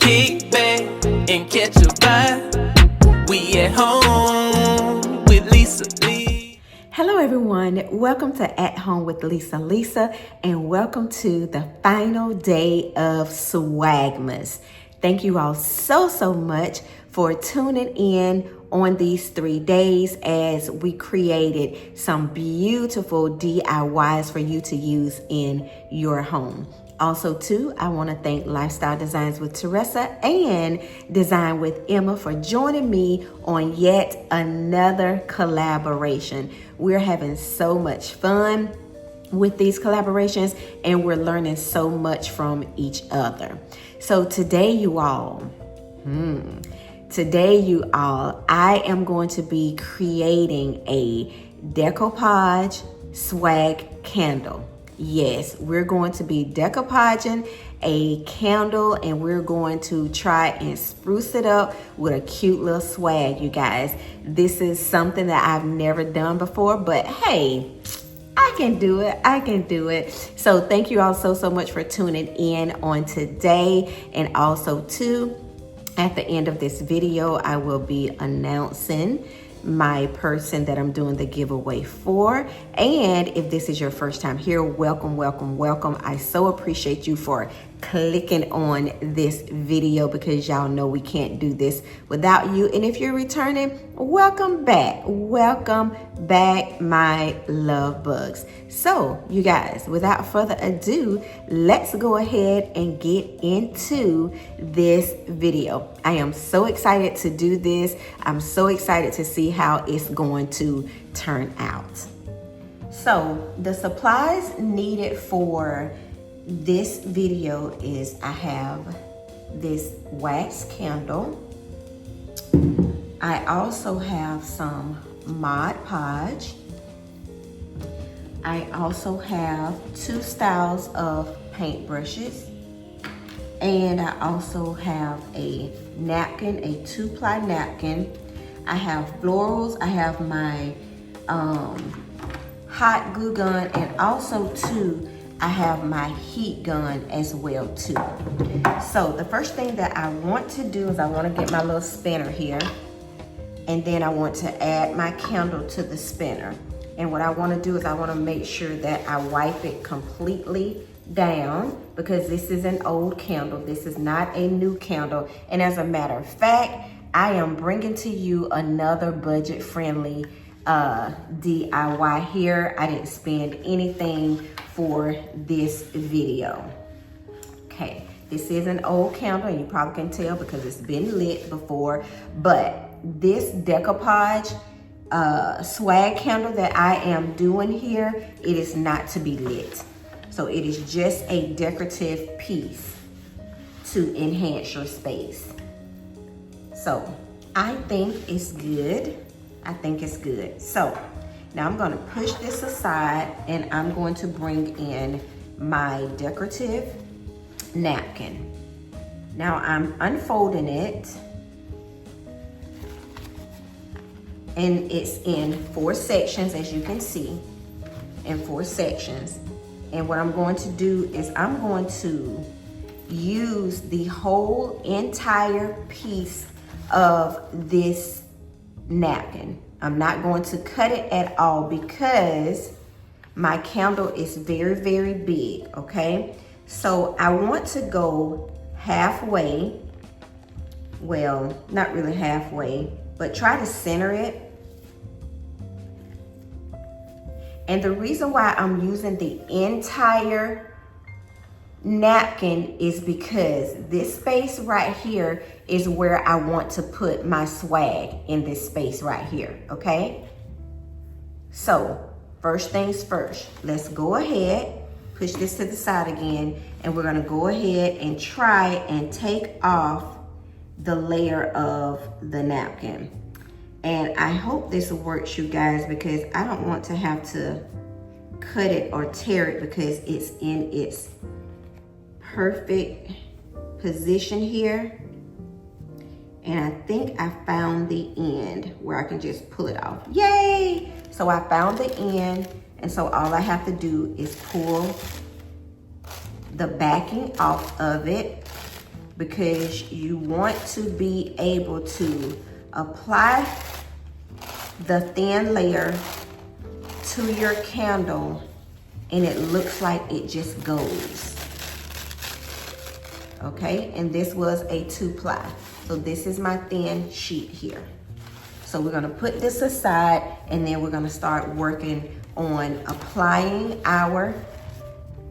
kick back and catch a vibe. We at home with Lisa Lee. Hello everyone, welcome to At Home with Lisa, and welcome to the final day of Swagmas. Thank you all so much for tuning in on these 3 days as we created some beautiful DIYs for you to use in your home. Also too, I want to thank Lifestyle Designs with Teresa and Design with Emma for joining me on yet another collaboration. We're having so much fun with these collaborations and we're learning so much from each other. So today you all, I am going to be creating a decoupage swag candle. Yes, we're going to be decoupaging a candle and we're going to try and spruce it up with a cute little swag, you guys. This is something that I've never done before, but hey, I can do it. So thank you all so much for tuning in on today. And also too, at the end of this video, I will be announcing my person that I'm doing the giveaway for. And if this is your first time here, welcome. I so appreciate you for clicking on this video because y'all know we can't do this without you. And if you're returning, welcome back, my love bugs. So you guys, without further ado, let's go ahead and get into this video. I am so excited to do this. I'm so excited to see how it's going to turn out. So the supplies needed for this video is I have this wax candle. I also have some Mod Podge. I also have 2 styles of paintbrushes. And I also have a napkin, a 2-ply napkin. I have florals. I have my hot glue gun, and also too, I have my heat gun as well too. So the first thing that I want to do is I want to get my little spinner here, and then I want to add my candle to the spinner. And what I want to do is I want to make sure that I wipe it completely down because this is an old candle. This is not a new candle. And as a matter of fact, I am bringing to you another budget-friendly DIY here. I didn't spend anything for this video. Okay, this is an old candle and you probably can tell because it's been lit before, but this decoupage swag candle that I am doing here, it is not to be lit. So it is just a decorative piece to enhance your space. So I think it's good. So now I'm going to push this aside and I'm going to bring in my decorative napkin. Now I'm unfolding it and it's in 4 sections, as you can see, in 4 sections. And what I'm going to do is I'm going to use the whole entire piece of this napkin. I'm not going to cut it at all because my candle is very big, okay? So I want to go halfway, well, not really halfway, but try to center it. And the reason why I'm using the entire napkin is because this space right here is where I want to put my swag, in this space right here, okay? So first things first, let's go ahead, push this to the side again, and we're gonna go ahead and try and take off the layer of the napkin. And I hope this works, you guys, because I don't want to have to cut it or tear it because it's in its perfect position here. And I think I found the end where I can just pull it off. Yay! So I found the end, and so all I have to do is pull the backing off of it because you want to be able to apply the thin layer to your candle and it looks like it just goes. Okay, and this was a 2-ply. So this is my thin sheet here. So we're gonna put this aside and then we're gonna start working on applying our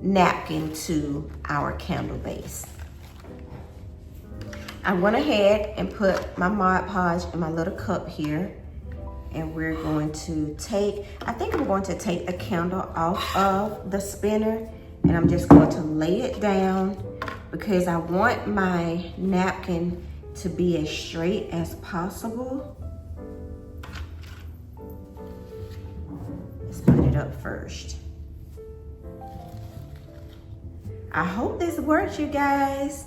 napkin to our candle base. I went ahead and put my Mod Podge in my little cup here, and we're going to take, I think I'm going to take the candle off of the spinner, and I'm just going to lay it down because I want my napkin to be as straight as possible. Let's put it up first. I hope this works, you guys.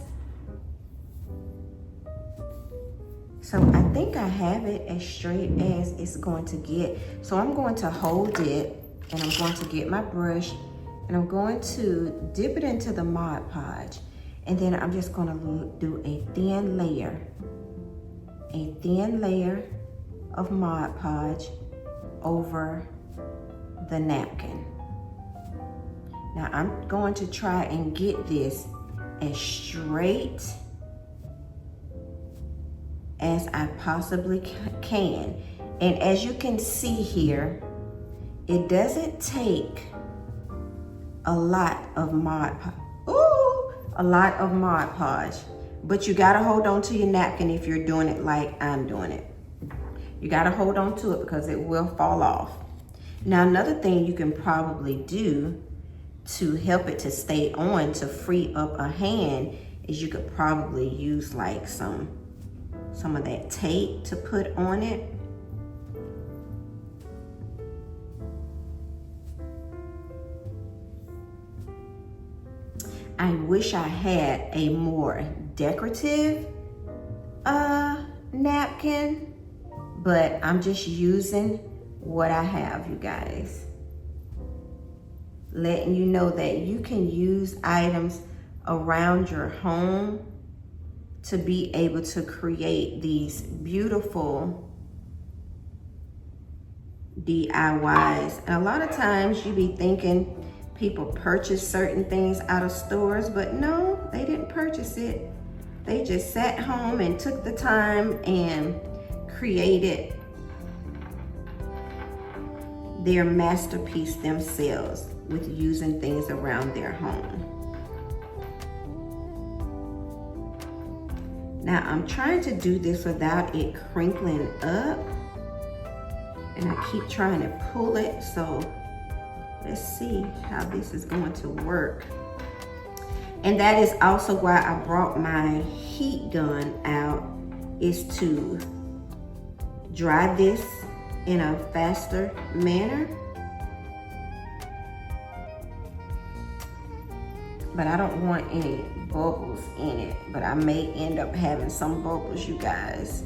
So I think I have it as straight as it's going to get. So I'm going to hold it and I'm going to get my brush and I'm going to dip it into the Mod Podge. And then I'm just gonna do a thin layer of Mod Podge over the napkin. Now I'm going to try and get this as straight as I possibly can. And as you can see here, it doesn't take a lot of Mod Podge, but you gotta hold on to your napkin if you're doing it like I'm doing it. You gotta hold on to it because it will fall off. Now another thing you can probably do to help it to stay on, to free up a hand, is you could probably use like some of that tape to put on it. I wish I had a more decorative napkin, but I'm just using what I have, you guys. Letting you know that you can use items around your home to be able to create these beautiful DIYs. And a lot of times you be thinking people purchase certain things out of stores, but no, they didn't purchase it. They just sat home and took the time and created their masterpiece themselves with using things around their home. Now I'm trying to do this without it crinkling up, and I keep trying to pull it, so let's see how this is going to work. And that is also why I brought my heat gun out, is to dry this in a faster manner. But I don't want any bubbles in it, but I may end up having some bubbles, you guys.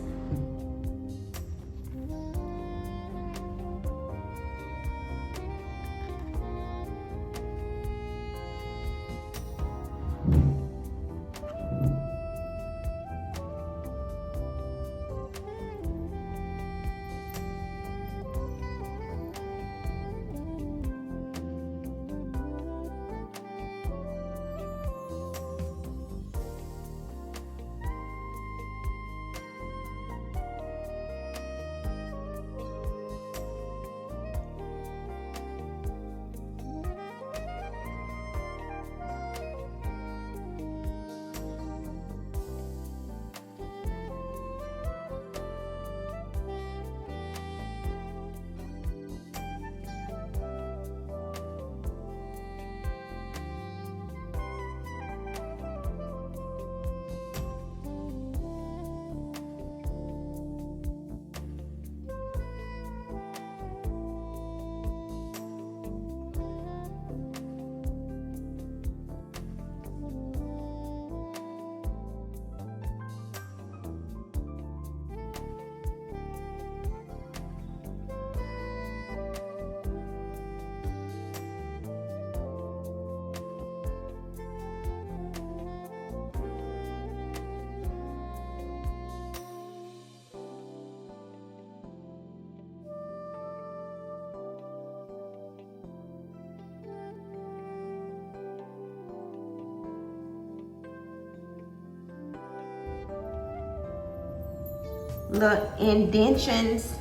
little indentions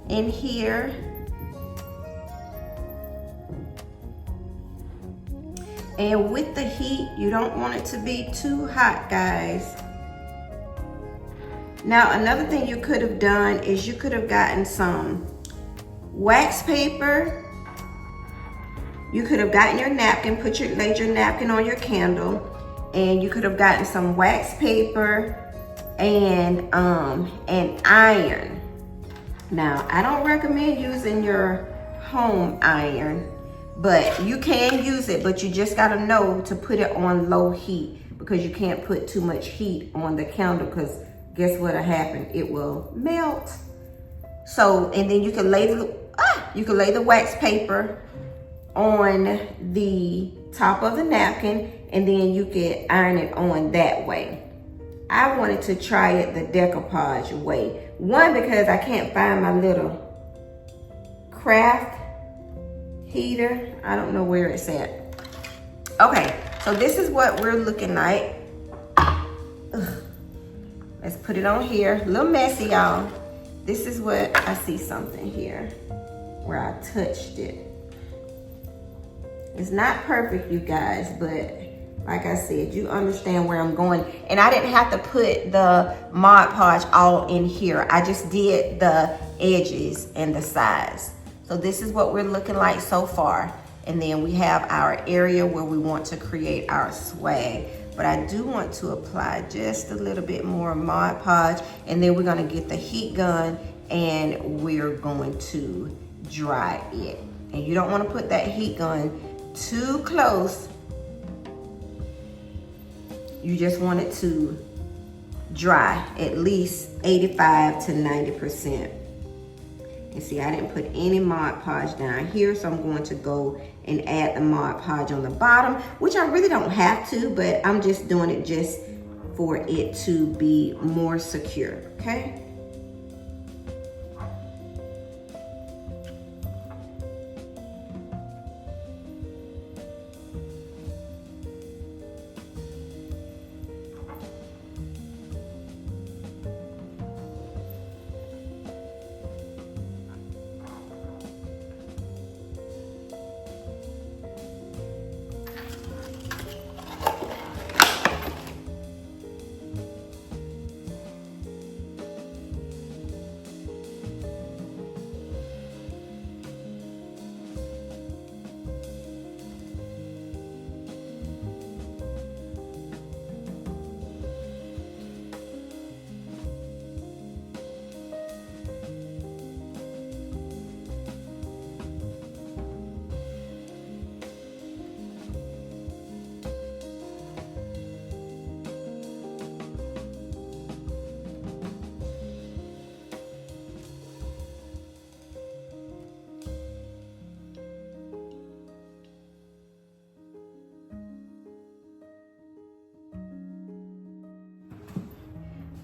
in here. And with the heat, you don't want it to be too hot, guys. Now, another thing you could have done is you could have gotten some wax paper. You could have gotten your napkin, laid your napkin on your candle, and you could have gotten some wax paper and an iron. Now, I don't recommend using your home iron, but you can use it, but you just gotta know to put it on low heat, because you can't put too much heat on the candle, because guess what'll happen? It will melt. So, and then you can lay the wax paper on the top of the napkin, and then you can iron it on that way. I wanted to try it the decoupage way. One, because I can't find my little craft heater. I don't know where it's at. Okay, so this is what we're looking like. Ugh. Let's put it on here. A little messy, y'all. This is what I see something here where I touched it. It's not perfect, you guys, but like I said, you understand where I'm going. And I didn't have to put the Mod Podge all in here. I just did the edges and the sides. So this is what we're looking like so far. And then we have our area where we want to create our swag. But I do want to apply just a little bit more Mod Podge, and then we're gonna get the heat gun and we're going to dry it. And you don't wanna put that heat gun too close. You just want it to dry at least 85 to 90%. And see, I didn't put any Mod Podge down here, so I'm going to go and add the Mod Podge on the bottom, which I really don't have to, but I'm just doing it just for it to be more secure, okay?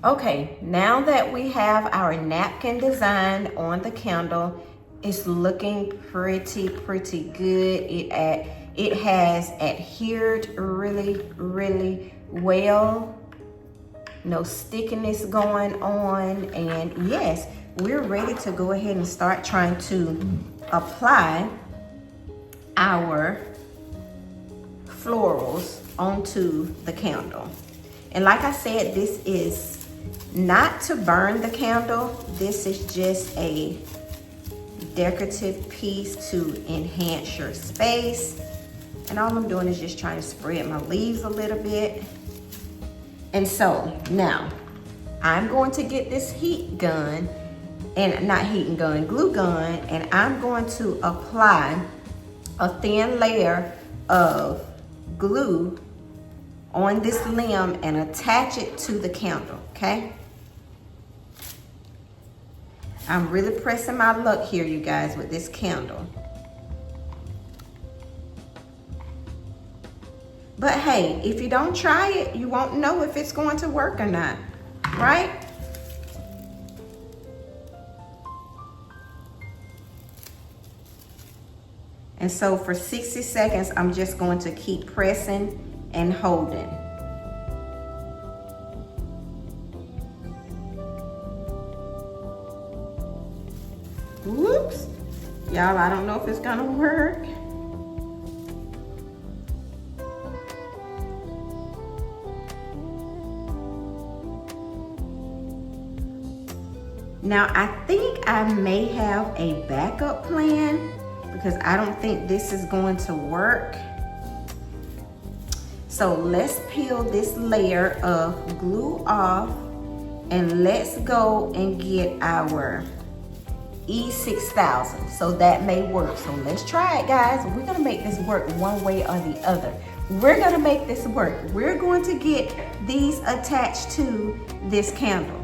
Okay, now that we have our napkin design on the candle, it's looking pretty good. It has adhered really well. No stickiness going on. And yes, we're ready to go ahead and start trying to apply our florals onto the candle. And like I said, this is not to burn the candle. This is just a decorative piece to enhance your space. And all I'm doing is just trying to spread my leaves a little bit. And so now I'm going to get this heat gun, and not heat and gun, glue gun, and I'm going to apply a thin layer of glue on this limb and attach it to the candle, okay? I'm really pressing my luck here, you guys, with this candle. But hey, if you don't try it, you won't know if it's going to work or not, right? And so for 60 seconds, I'm just going to keep pressing and holding. Whoops. Y'all, I don't know if it's gonna work. Now, I think I may have a backup plan because I don't think this is going to work. So let's peel this layer of glue off and let's go and get our E6000. So that may work. So let's try it, guys. We're gonna make this work one way or the other. We're gonna make this work. We're going to get these attached to this candle.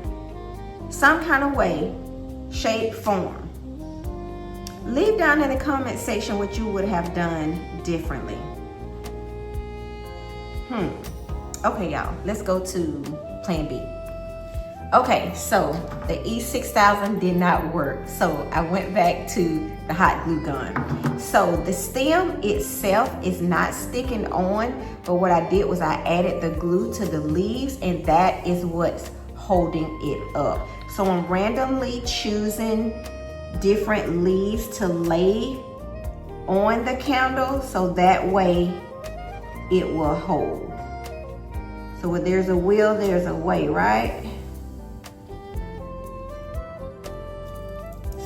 Some kind of way, shape, form. Leave down in the comment section what you would have done differently. Okay, y'all, let's go to plan B. Okay, so the E6000 did not work. So I went back to the hot glue gun. So the stem itself is not sticking on, but what I did was I added the glue to the leaves, and that is what's holding it up. So I'm randomly choosing different leaves to lay on the candle so that way it will hold. So where there's a will, there's a way, right?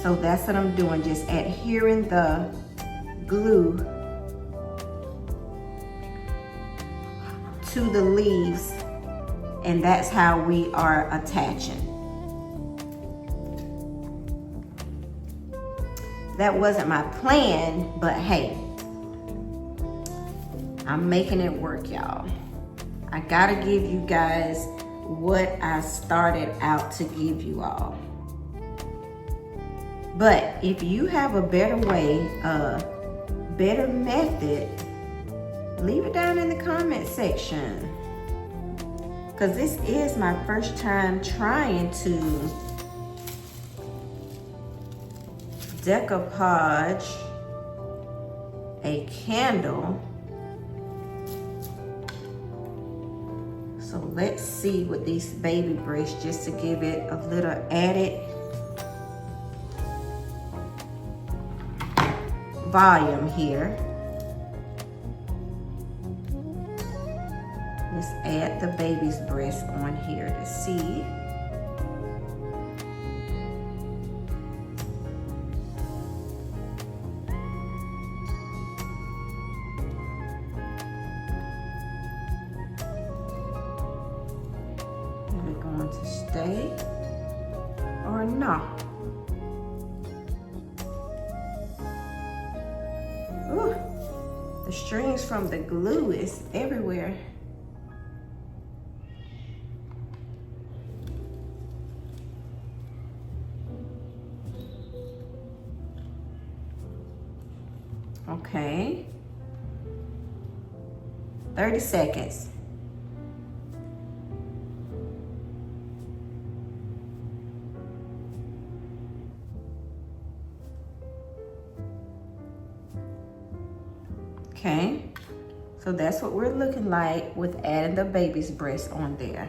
So that's what I'm doing, just adhering the glue to the leaves, and that's how we are attaching. That wasn't my plan, but hey, I'm making it work, y'all. I gotta give you guys what I started out to give you all. But if you have a better way, a better method, leave it down in the comment section. Because this is my first time trying to decoupage a candle. So let's see with these baby brushes, just to give it a little added volume here. Let's add the baby's breast on here to see. Is it going to stay or not? Ooh, the strings from the glue is everywhere. Okay. 30 seconds. Okay, so that's what we're looking like with adding the baby's breast on there.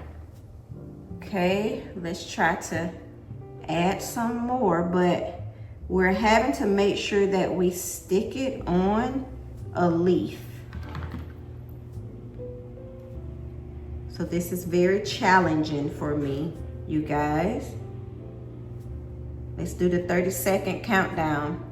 Okay, let's try to add some more, but we're having to make sure that we stick it on a leaf. So this is very challenging for me, you guys. Let's do the 30-second countdown.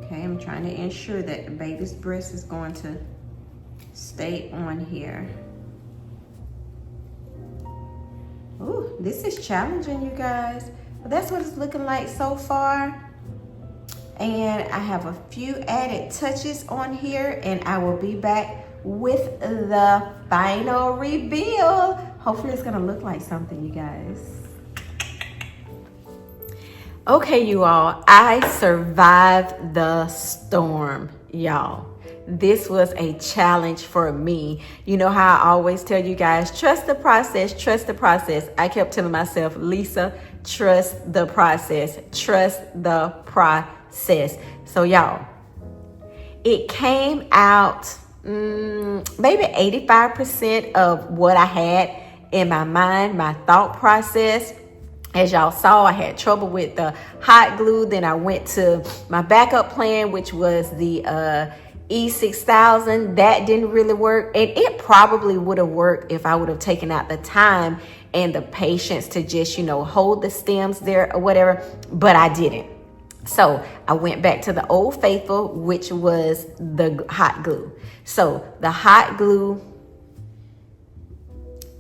Okay, I'm trying to ensure that the baby's breast is going to stay on here. Ooh, this is challenging, you guys. But that's what it's looking like so far. And I have a few added touches on here, and I will be back with the final reveal. Hopefully it's gonna look like something, you guys. Okay, you all, I survived the storm, y'all. this was a challenge for me. You know how I always tell you guys, trust the process, trust the process. I kept telling myself, Lisa, trust the process, trust the process. So y'all, it came out maybe 85% of what I had in my mind, my thought process. As y'all saw, I had trouble with the hot glue. Then I went to my backup plan, which was the E6000. That didn't really work. And it probably would have worked if I would have taken out the time and the patience to just, hold the stems there or whatever. But I didn't. So I went back to the old faithful, which was the hot glue. So the hot glue,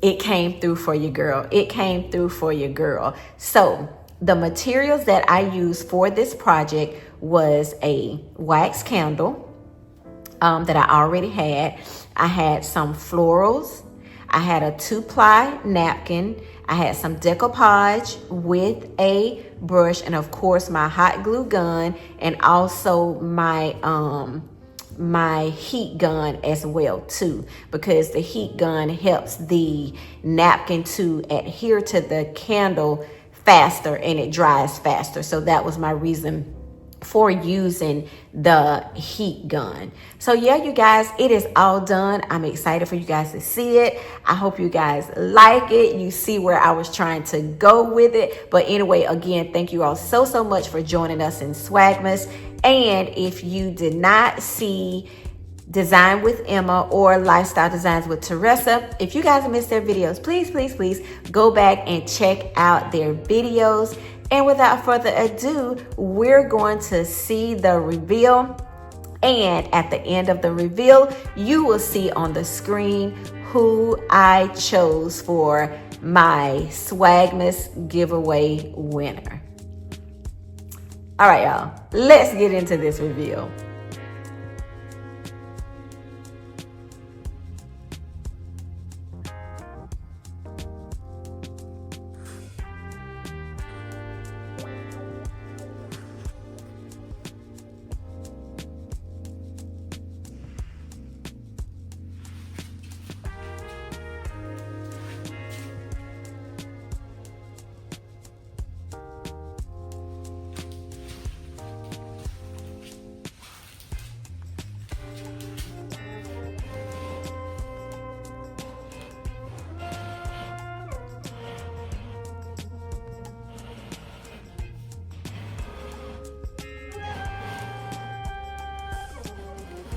it came through for your girl. It came through for your girl. So the materials that I used for this project was a wax candle that I already had. I had some florals. I had a 2-ply napkin. I had some decoupage with a brush, and of course my hot glue gun, and also my heat gun as well too, because the heat gun helps the napkin to adhere to the candle faster and it dries faster. So that was my reason for using the heat gun. So yeah, you guys, it is all done. I'm excited for you guys to see it. I hope you guys like it. You see where I was trying to go with it. But anyway, again, thank you all so much for joining us in Swagmas. And if you did not see Design with Emma or Lifestyle Designs with Teresa, if you guys missed their videos, please go back and check out their videos. And without further ado, we're going to see the reveal. And at the end of the reveal, you will see on the screen who I chose for my Swagmas giveaway winner. All right, y'all, let's get into this reveal.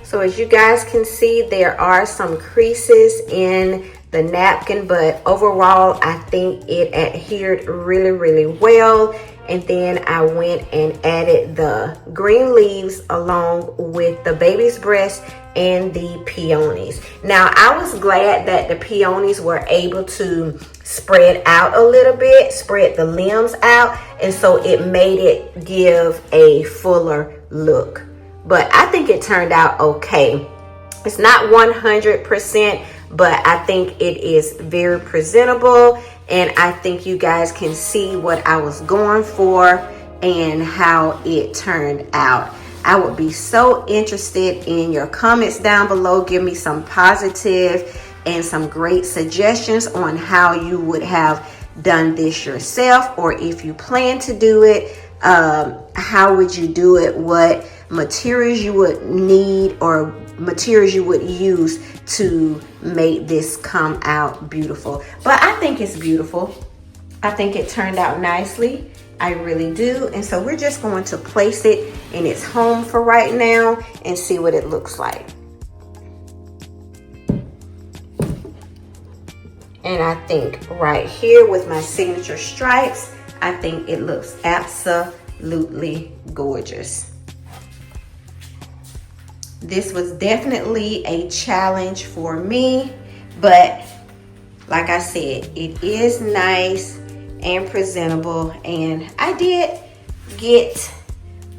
So as you guys can see, there are some creases in the napkin, but overall, I think it adhered really well. And then I went and added the green leaves along with the baby's breast and the peonies. Now, I was glad that the peonies were able to spread out a little bit, spread the limbs out, and so it made it give a fuller look. But I think it turned out okay. It's not 100%, but I think it is very presentable. And I think you guys can see what I was going for and how it turned out. I would be so interested in your comments down below. Give me some positive and some great suggestions on how you would have done this yourself, or if you plan to do it, how would you do it? What materials you would need or materials you would use to make this come out beautiful. But I think it's beautiful. I think it turned out nicely. I really do. And so we're just going to place it in its home for right now and see what it looks like. And I think right here with my signature stripes, I think it looks absolutely gorgeous. This was definitely a challenge for me, but like I said, it is nice and presentable, and I did get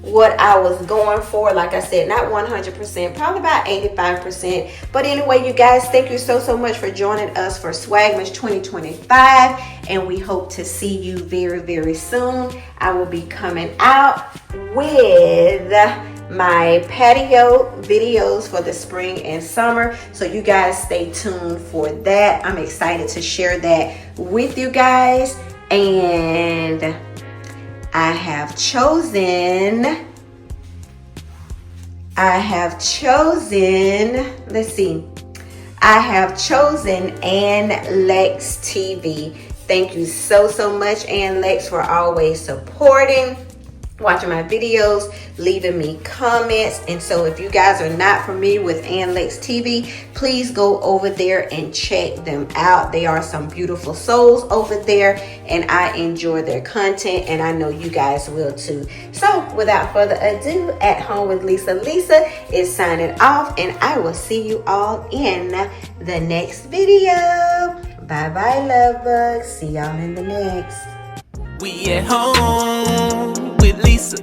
what I was going for. Like I said, not 100%, probably about 85%. But anyway, you guys, thank you so much for joining us for Swagmas 2025, and we hope to see you very soon. I will be coming out with my patio videos for the spring and summer. So you guys stay tuned for that. I'm excited to share that with you guys. And I have chosen, let's see. I have chosen Ann Lex TV. Thank you so much, Ann Lex, for always supporting, watching my videos, leaving me comments. And so if you guys are not familiar with Ann Lex TV, please go over there and check them out. They are some beautiful souls over there, and I enjoy their content, and I know you guys will too. So without further ado, At Home with Lisa is signing off, and I will see you all in the next video. Bye bye, love bugs. See y'all in the next. We at home with Lisa.